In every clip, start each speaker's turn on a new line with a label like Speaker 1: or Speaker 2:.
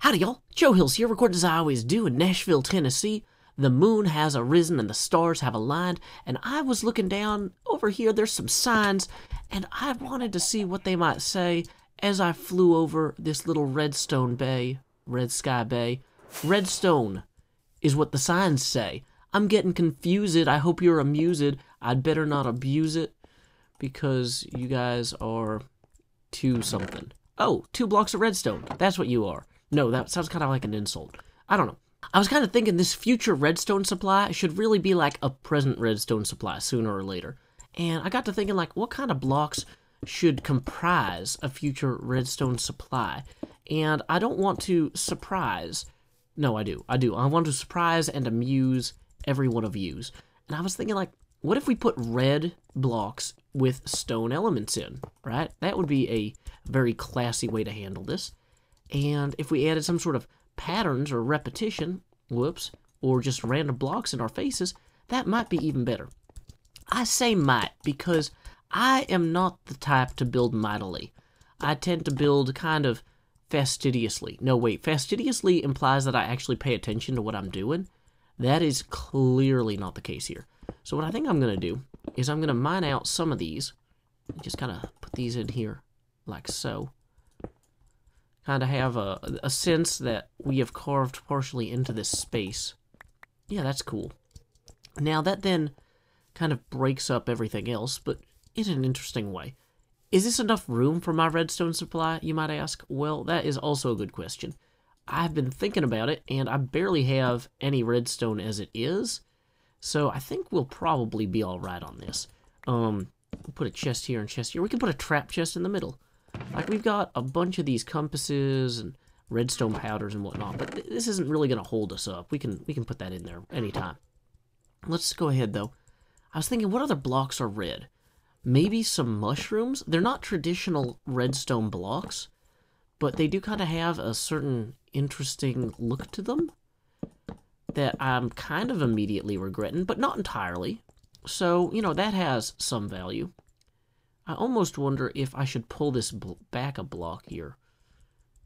Speaker 1: Howdy y'all, Joe Hills here, recording as I always do in Nashville, Tennessee. The moon has arisen and the stars have aligned, and I was looking down over here, there's some signs, and I wanted to see what they might say as I flew over this little Redstone Bay, Red Sky Bay. Redstone is what the signs say. I'm getting confused, I hope you're amused. I'd better not abuse it, because you guys are two something. Oh, 2 blocks of redstone, that's what you are. No, that sounds kind of like an insult. I don't know. I was kind of thinking this future redstone supply should really be like a present redstone supply sooner or later. And I got to thinking, like, what kind of blocks should comprise a future redstone supply? And I don't want to surprise. No, I do. I want to surprise and amuse every one of yous. And I was thinking, like, what if we put red blocks with stone elements in, right? That would be a very classy way to handle this. And if we added some sort of patterns or repetition, or just random blocks in our faces, that might be even better. I say might because I am not the type to build mightily. I tend to build kind of fastidiously. No, wait, fastidiously implies that I actually pay attention to what I'm doing. That is clearly not the case here. So what I think I'm going to do is I'm going to mine out some of these. Just kind of put these in here like so. Kind of have a sense that we have carved partially into this space. Yeah, that's cool. Now that then kind of breaks up everything else, but in an interesting way. Is this enough room for my redstone supply, you might ask? Well, that is also a good question. I've been thinking about it, and I barely have any redstone as it is, so I think we'll probably be alright on this. We'll put a chest here and chest here. We can put a trap chest in the middle. Like, we've got a bunch of these compasses and redstone powders and whatnot, but this isn't really going to hold us up. We can put that in there anytime. Let's go ahead, though. I was thinking, what other blocks are red? Maybe some mushrooms? They're not traditional redstone blocks, but they do kind of have a certain interesting look to them that I'm kind of immediately regretting, but not entirely. So, you know, that has some value. I almost wonder if I should pull this back a block here.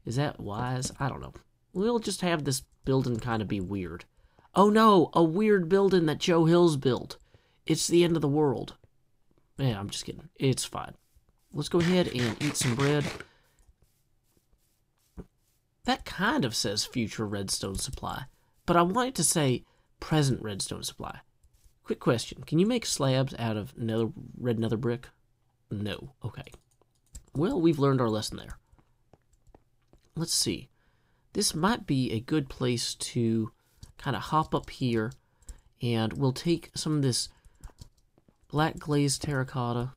Speaker 1: Is that wise? I don't know. We'll just have this building kind of be weird. Oh no, a weird building that Joe Hills built. It's the end of the world. Yeah, I'm just kidding. It's fine. Let's go ahead and eat some bread. That kind of says future redstone supply, but I want it to say present redstone supply. Quick question. Can you make slabs out of red nether brick? No. Okay. Well, we've learned our lesson there. Let's see. This might be a good place to kind of hop up here, and we'll take some of this black glazed terracotta,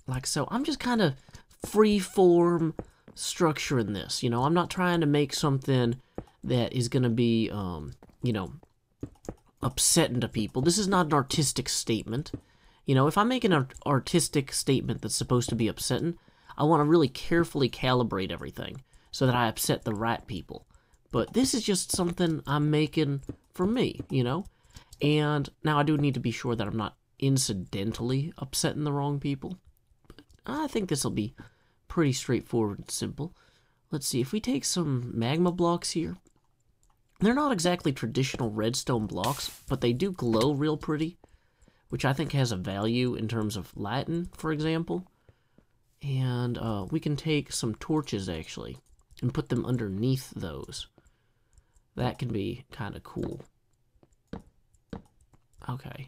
Speaker 1: like so. I'm just kind of free-form structuring this, you know. I'm not trying to make something that is going to be, you know, upsetting to people. This is not an artistic statement. You know, if I make an artistic statement that's supposed to be upsetting, I want to really carefully calibrate everything so that I upset the right people. But this is just something I'm making for me, you know? And now I do need to be sure that I'm not incidentally upsetting the wrong people. But I think this will be pretty straightforward and simple. Let's see, if we take some magma blocks here, they're not exactly traditional redstone blocks, but they do glow real pretty, which I think has a value in terms of lighting, for example. And we can take some torches, actually, and put them underneath those. That can be kind of cool. Okay.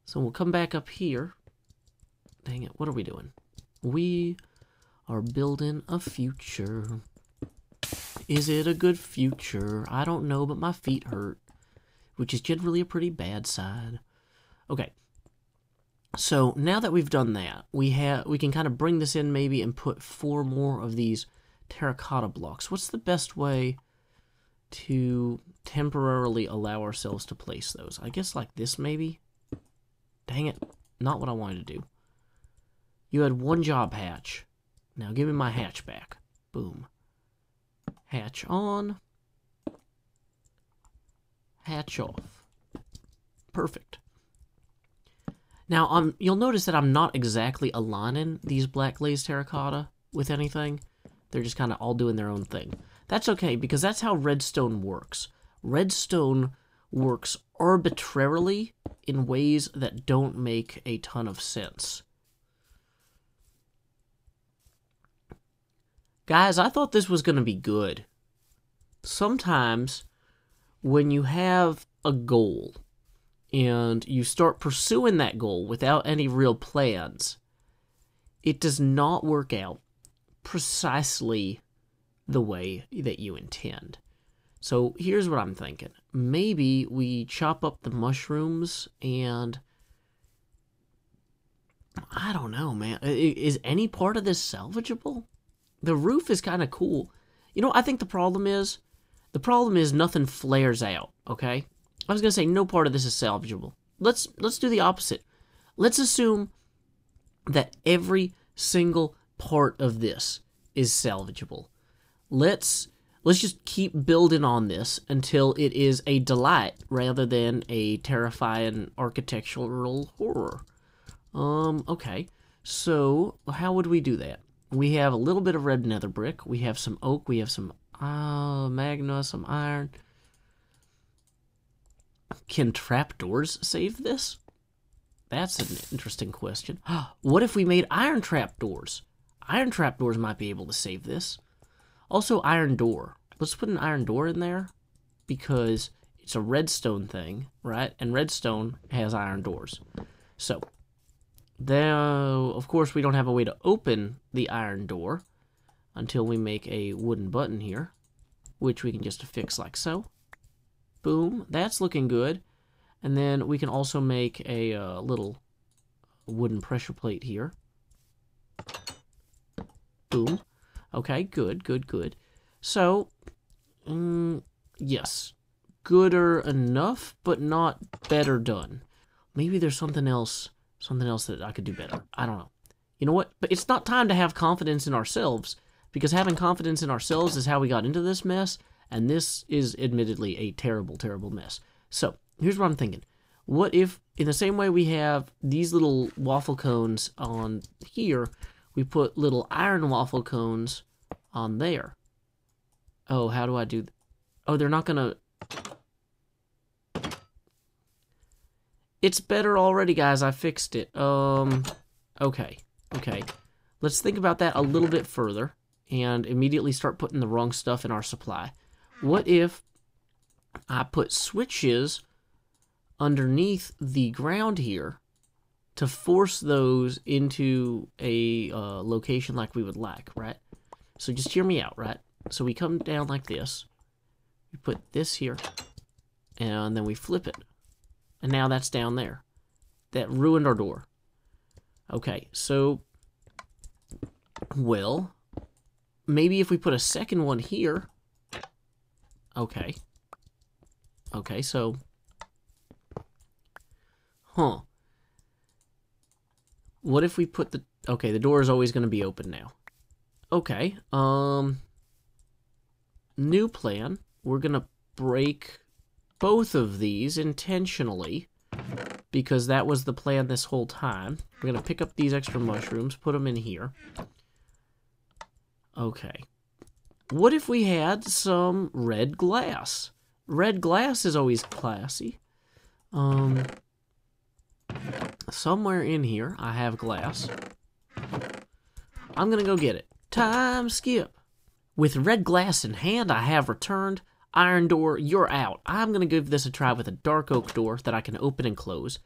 Speaker 1: So we'll come back up here. Dang it, what are we doing? We are building a future. Is it a good future? I don't know, but my feet hurt, which is generally a pretty bad sign. Okay, so now that we've done that, we can kind of bring this in maybe and put 4 more of these terracotta blocks. What's the best way to temporarily allow ourselves to place those? I guess like this maybe? Dang it, not what I wanted to do. You had 1 job, hatch. Now give me my hatch back. Boom. Hatch on. Hatch off. Perfect. Now, you'll notice that I'm not exactly aligning these black glazed terracotta with anything. They're just kind of all doing their own thing. That's okay, because that's how redstone works. Redstone works arbitrarily in ways that don't make a ton of sense. Guys, I thought this was going to be good. Sometimes, when you have a goal, and you start pursuing that goal without any real plans, it does not work out precisely the way that you intend. So here's what I'm thinking. Maybe we chop up the mushrooms and... I don't know, man. Is any part of this salvageable? The roof is kind of cool. You know, I think the problem is nothing flares out, okay? I was going to say no part of this is salvageable. Let's do the opposite. Let's assume that every single part of this is salvageable. Let's just keep building on this until it is a delight rather than a terrifying architectural horror. Okay. So, how would we do that? We have a little bit of red nether brick. We have some oak. We have some magma, some iron. Can trapdoors save this? That's an interesting question. What if we made iron trapdoors? Iron trapdoors might be able to save this. Also, iron door. Let's put an iron door in there because it's a redstone thing, right? And redstone has iron doors. So, though, of course, we don't have a way to open the iron door until we make a wooden button here, which we can just affix like so. Boom, that's looking good. And then we can also make a little wooden pressure plate here. Boom. Okay, good, good, good. So, yes, gooder enough, but not better done. Maybe there's something else that I could do better. I don't know. You know what? But it's not time to have confidence in ourselves, because having confidence in ourselves is how we got into this mess, and this is admittedly a terrible, terrible mess. So, here's what I'm thinking. What if, in the same way we have these little waffle cones on here, we put little iron waffle cones on there? Oh, how do I do that? Oh, they're not gonna... It's better already, guys. I fixed it. Okay. Let's think about that a little bit further and immediately start putting the wrong stuff in our supply. What if I put switches underneath the ground here to force those into a location like we would like, right? So just hear me out, right? So we come down like this. We put this here, and then we flip it. And now that's down there. That ruined our door. Okay, so, well, maybe if we put a second one here. Okay. Okay, so, what if we put the, okay, the door is always going to be open now. Okay, new plan. We're going to break both of these intentionally, because that was the plan this whole time. We're going to pick up these extra mushrooms, put them in here. Okay. What if we had some red glass? Red glass is always classy. Somewhere in here, I have glass. I'm going to go get it. Time skip. With red glass in hand, I have returned. Iron door, you're out. I'm going to give this a try with a dark oak door that I can open and close.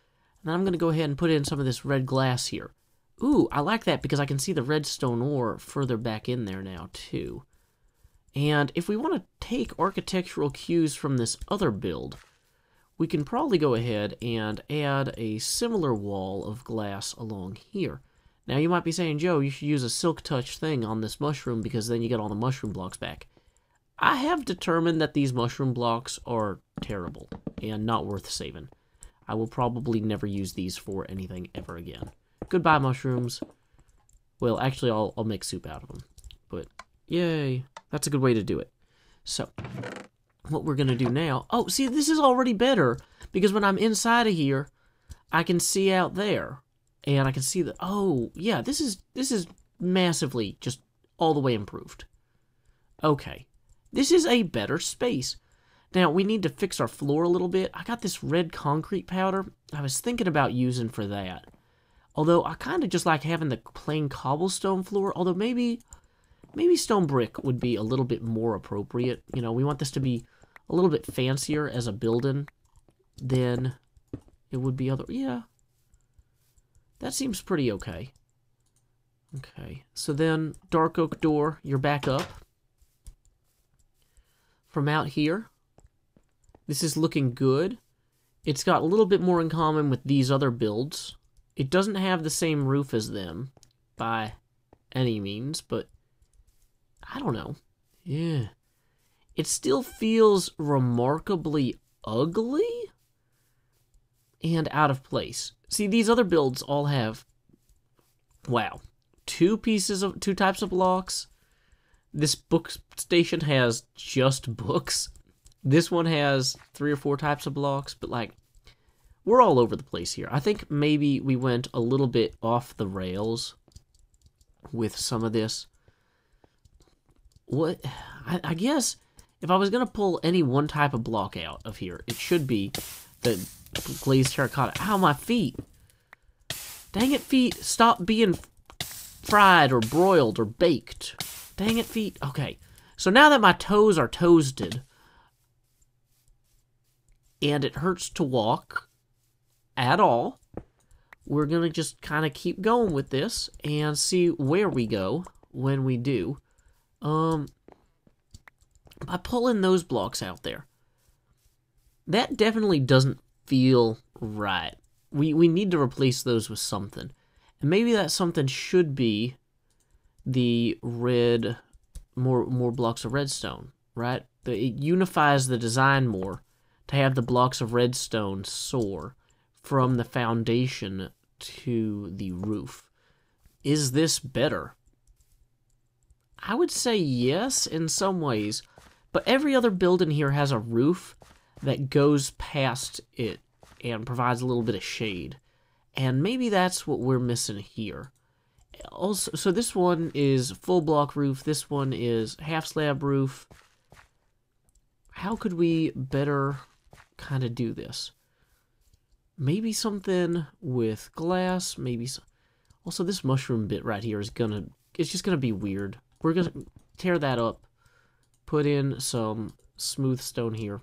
Speaker 1: And then I'm going to go ahead and put in some of this red glass here. Ooh, I like that because I can see the redstone ore further back in there now, too. And if we want to take architectural cues from this other build, we can probably go ahead and add a similar wall of glass along here. Now, you might be saying, Joe, you should use a silk touch thing on this mushroom because then you get all the mushroom blocks back. I have determined that these mushroom blocks are terrible and not worth saving. I will probably never use these for anything ever again. Goodbye, mushrooms. Well, actually, I'll make soup out of them. But, yay. That's a good way to do it. So, what we're going to do now... Oh, see, this is already better. Because when I'm inside of here, I can see out there. And I can see that... Oh, yeah, this is massively just all the way improved. Okay. This is a better space. Now, we need to fix our floor a little bit. I got this red concrete powder I was thinking about using for that. Although, I kind of just like having the plain cobblestone floor. Although, maybe stone brick would be a little bit more appropriate. You know, we want this to be a little bit fancier as a building than it would be other... Yeah. That seems pretty okay. Okay, so then, dark oak door, you're back up. From out here, this is looking good. It's got a little bit more in common with these other builds. It doesn't have the same roof as them, by any means, but I don't know. Yeah. It still feels remarkably ugly and out of place. See, these other builds all have, wow, two types of blocks. This book station has just books. This one has 3 or 4 types of blocks, but like, we're all over the place here. I think maybe we went a little bit off the rails with some of this. What? I guess if I was going to pull any one type of block out of here, it should be the glazed terracotta. Ow, my feet. Dang it, feet. Stop being fried or broiled or baked. Dang it, feet. Okay. So now that my toes are toasted, and it hurts to walk at all, we're going to just kind of keep going with this and see where we go when we do. By pulling those blocks out there, that definitely doesn't feel right. We need to replace those with something. And maybe that something should be the red, more blocks of redstone, right? It unifies the design more to have the blocks of redstone soar from the foundation to the roof. Is this better? I would say yes in some ways, but every other building here has a roof that goes past it and provides a little bit of shade. And maybe that's what we're missing here. Also, so this one is full block roof, this one is half slab roof. How could we better kind of do this? Maybe something with glass, maybe also this mushroom bit right here is it's just gonna be weird. We're gonna tear that up, put in some smooth stone here.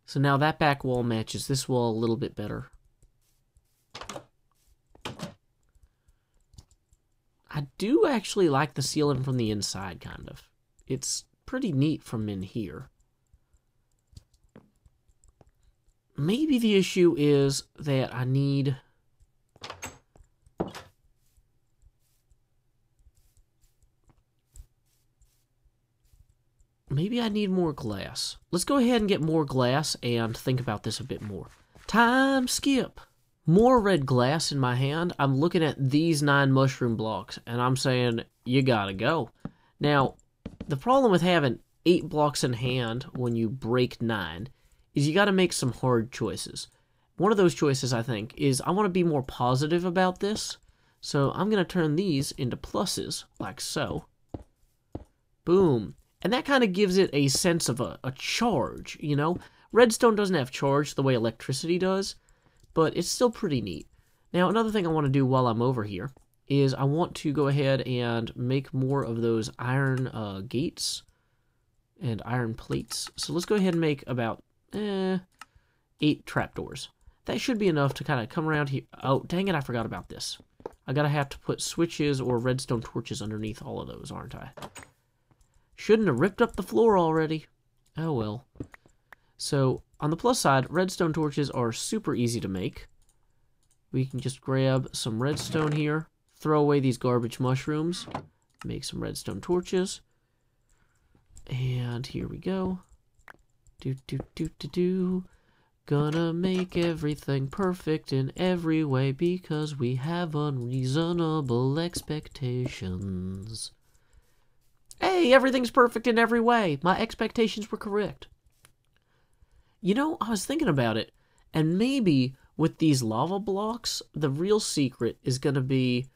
Speaker 1: So now that back wall matches this wall a little bit better. I do actually like the ceiling from the inside, kind of. It's pretty neat from in here. Maybe the issue is that I need... Maybe I need more glass. Let's go ahead and get more glass and think about this a bit more. Time skip. More red glass in my hand. I'm looking at these 9 mushroom blocks, and I'm saying, you gotta go. Now, the problem with having 8 blocks in hand when you break 9 is you gotta make some hard choices. One of those choices, I think, is I want to be more positive about this. So I'm gonna turn these into pluses, like so. Boom. And that kind of gives it a sense of a charge, you know? Redstone doesn't have charge the way electricity does, but it's still pretty neat. Now, another thing I want to do while I'm over here is I want to go ahead and make more of those iron gates and iron plates. So let's go ahead and make about 8 trapdoors. That should be enough to kind of come around here. Oh, dang it, I forgot about this. I gotta have to put switches or redstone torches underneath all of those, aren't I? Shouldn't have ripped up the floor already. Oh well. So, on the plus side, redstone torches are super easy to make. We can just grab some redstone here, throw away these garbage mushrooms, make some redstone torches. And here we go. Gonna make everything perfect in every way because we have unreasonable expectations. Hey, everything's perfect in every way. My expectations were correct. You know, I was thinking about it, and maybe with these lava blocks, the real secret is going to be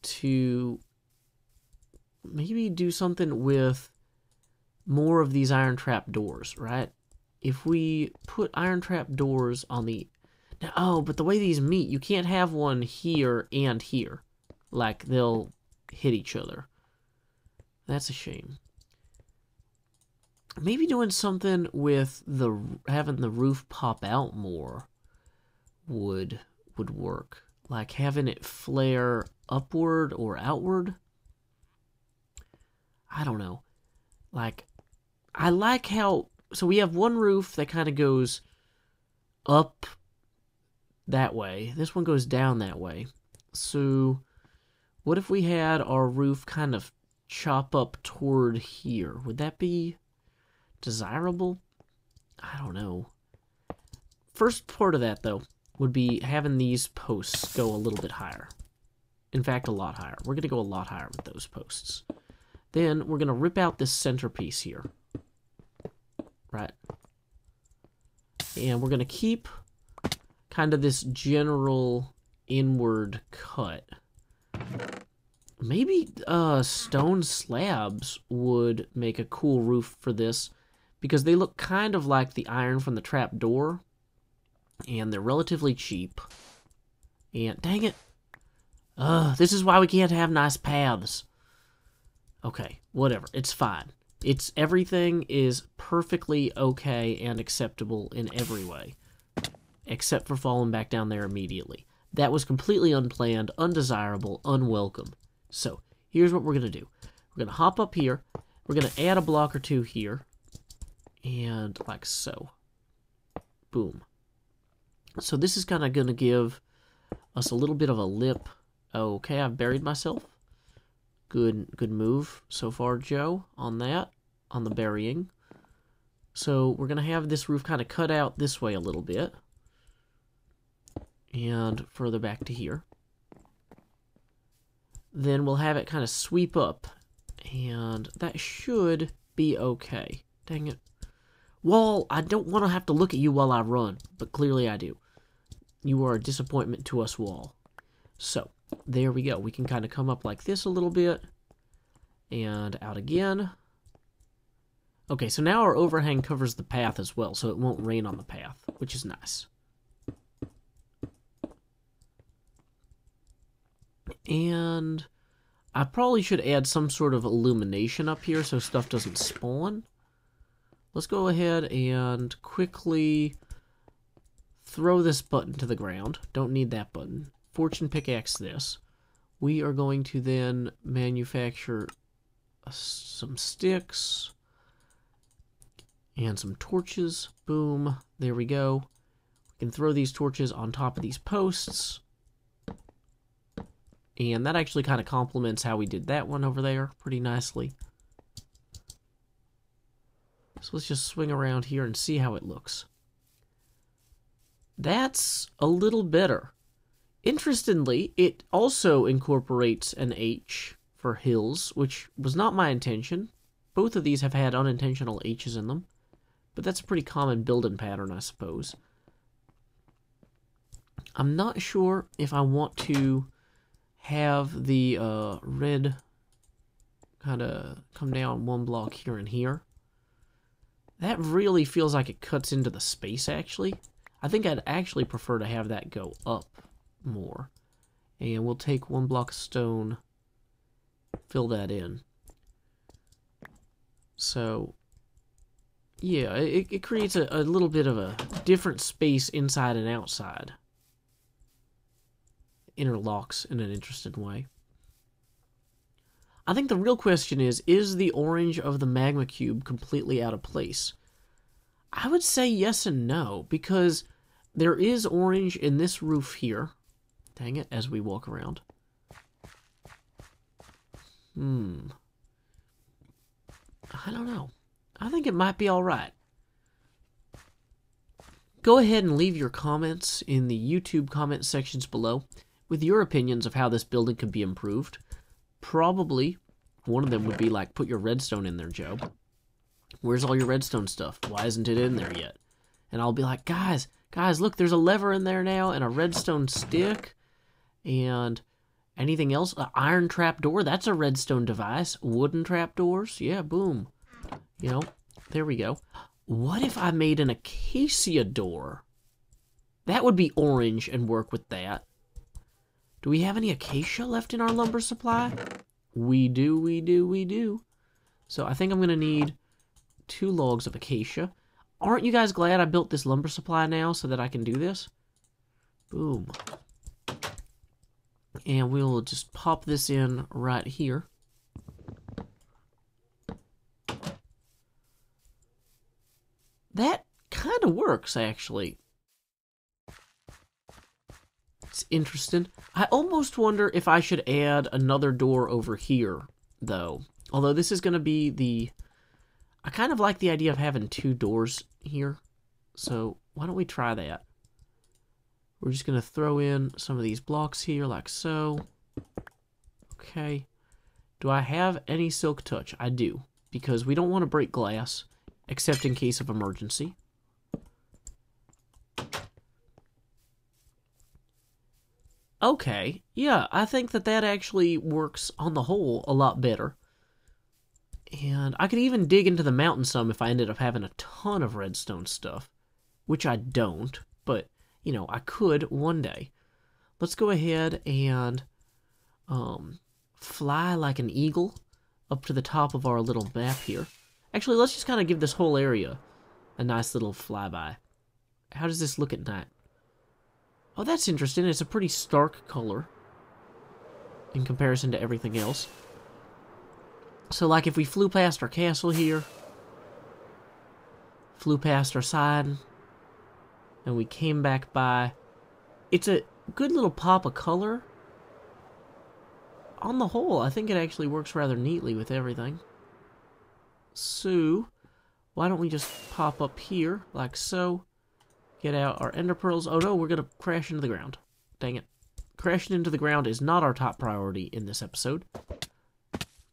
Speaker 1: to maybe do something with more of these iron trap doors, right? If we put iron trap doors on the... Now, oh, but the way these meet, you can't have one here and here. Like, they'll hit each other. That's a shame. Maybe doing something with having the roof pop out more would work. Like having it flare upward or outward. I don't know. Like, I like how... So we have one roof that kind of goes up that way. This one goes down that way. So what if we had our roof kind of chop up toward here? Would that be desirable? I don't know. First part of that, though, would be having these posts go a little bit higher. In fact, a lot higher. We're going to go a lot higher with those posts. Then we're going to rip out this centerpiece here. Right? And we're going to keep kind of this general inward cut. Maybe stone slabs would make a cool roof for this, because they look kind of like the iron from the trapdoor, and they're relatively cheap. And dang it, this is why we can't have nice paths. Okay, whatever, it's fine. Everything is perfectly okay and acceptable in every way, except for falling back down there immediately. That was completely unplanned, undesirable, unwelcome. So, here's what we're going to do. We're going to hop up here. We're going to add a block or two here. And like so. Boom. So this is kind of going to give us a little bit of a lip. Okay, I've buried myself. Good move so far, Joe, on that, on the burying. So we're going to have this roof kind of cut out this way a little bit. And further back to here. Then we'll have it kind of sweep up. And that should be okay. Dang it. Wall, I don't want to have to look at you while I run, but clearly I do. You are a disappointment to us, Wall. So, there we go. We can kind of come up like this a little bit. And out again. Okay, so now our overhang covers the path as well, so it won't rain on the path, which is nice. And I probably should add some sort of illumination up here so stuff doesn't spawn. Let's go ahead and quickly throw this button to the ground. Don't need that button. Fortune pickaxe this. We are going to then manufacture some sticks and some torches. Boom. There we go. We can throw these torches on top of these posts. And that actually kind of complements how we did that one over there pretty nicely. So let's just swing around here and see how it looks. That's a little better. Interestingly, it also incorporates an H for hills, which was not my intention. Both of these have had unintentional H's in them. But that's a pretty common building pattern, I suppose. I'm not sure if I want to have the red kind of come down one block here and here. That really feels like it cuts into the space, actually. I think I'd actually prefer to have that go up more. And we'll take one block of stone, fill that in. So, yeah, it creates a little bit of a different space inside and outside. Interlocks in an interesting way. I think the real question is the orange of the magma cube completely out of place? I would say yes and no, because there is orange in this roof here. Dang it, as we walk around. I don't know. I think it might be alright. Go ahead and leave your comments in the YouTube comment sections below with your opinions of how this building could be improved. Probably one of them would be like, put your redstone in there, Joe. Where's all your redstone stuff? Why isn't it in there yet? And I'll be like, guys, look, there's a lever in there now and a redstone stick. And anything else? An iron trapdoor, that's a redstone device. Wooden trapdoors, yeah, boom. You know, there we go. What if I made an acacia door? That would be orange and work with that. Do we have any acacia left in our lumber supply? We do, we do, we do. So I think I'm going to need 2 logs of acacia. Aren't you guys glad I built this lumber supply now so that I can do this? Boom. And we'll just pop this in right here. That kind of works, actually. It's interesting. I almost wonder if I should add another door over here, though. Although this is going to be the... I kind of like the idea of having 2 doors here. So why don't we try that? We're just going to throw in some of these blocks here, like so. Okay. Do I have any silk touch? I do. Because we don't want to break glass, except in case of emergency. Okay, yeah, I think that actually works on the whole a lot better. And I could even dig into the mountain some if I ended up having a ton of redstone stuff. Which I don't, but, you know, I could one day. Let's go ahead and fly like an eagle up to the top of our little map here. Actually, let's just kind of give this whole area a nice little flyby. How does this look at night? Oh, that's interesting. It's a pretty stark color in comparison to everything else. So, like, if we flew past our castle here, flew past our sign, and we came back by, it's a good little pop of color. On the whole, I think it actually works rather neatly with everything. So, why don't we just pop up here, like so. Get out our ender pearls. Oh no, we're going to crash into the ground. Dang it. Crashing into the ground is not our top priority in this episode.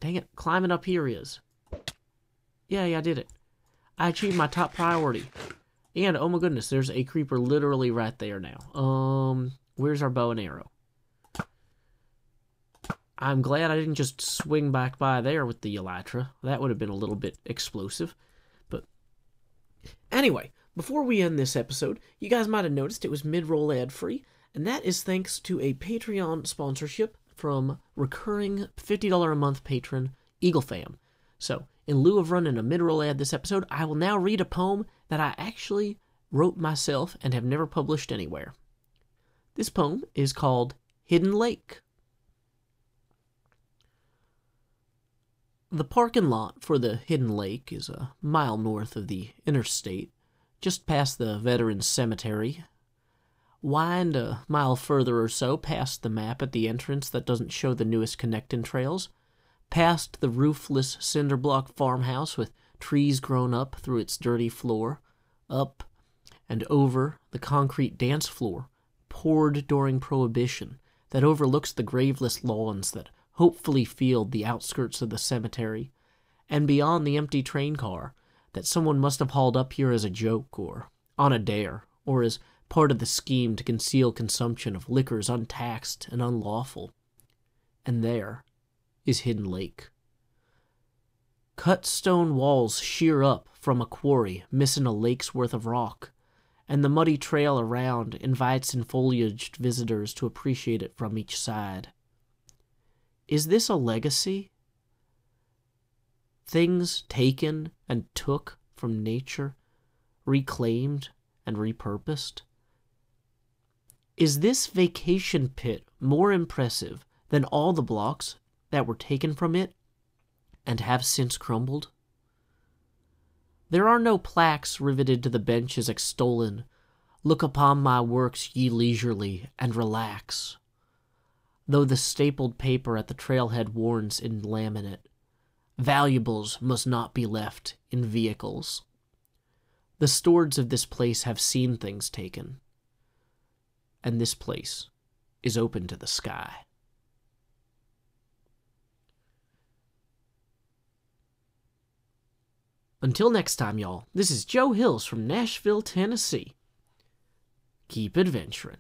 Speaker 1: Dang it, climbing up here is. Yeah, I did it. I achieved my top priority. And, oh my goodness, there's a creeper literally right there now. Where's our bow and arrow? I'm glad I didn't just swing back by there with the elytra. That would have been a little bit explosive. But, anyway. Before we end this episode, you guys might have noticed it was mid-roll ad-free, and that is thanks to a Patreon sponsorship from recurring $50 a month patron, EagleFam. So, in lieu of running a mid-roll ad this episode, I will now read a poem that I actually wrote myself and have never published anywhere. This poem is called Hidden Lake. The parking lot for the Hidden Lake is a mile north of the interstate, just past the Veterans Cemetery. Wind a mile further or so past the map at the entrance that doesn't show the newest connecting trails, past the roofless cinder block farmhouse with trees grown up through its dirty floor, up and over the concrete dance floor poured during Prohibition that overlooks the graveless lawns that hopefully field the outskirts of the cemetery, and beyond the empty train car that someone must have hauled up here as a joke, or on a dare, or as part of the scheme to conceal consumption of liquors untaxed and unlawful. And there is Hidden Lake. Cut stone walls sheer up from a quarry missing a lake's worth of rock, and the muddy trail around invites enfoliaged visitors to appreciate it from each side. Is this a legacy? Things taken and took from nature, reclaimed and repurposed? Is this vacation pit more impressive than all the blocks that were taken from it and have since crumbled? There are no plaques riveted to the benches extolling, "Look upon my works ye leisurely, and relax," though the stapled paper at the trailhead warns in laminate, "Valuables must not be left in vehicles." The stewards of this place have seen things taken, and this place is open to the sky. Until next time, y'all, this is Joe Hills from Nashville, Tennessee. Keep adventuring.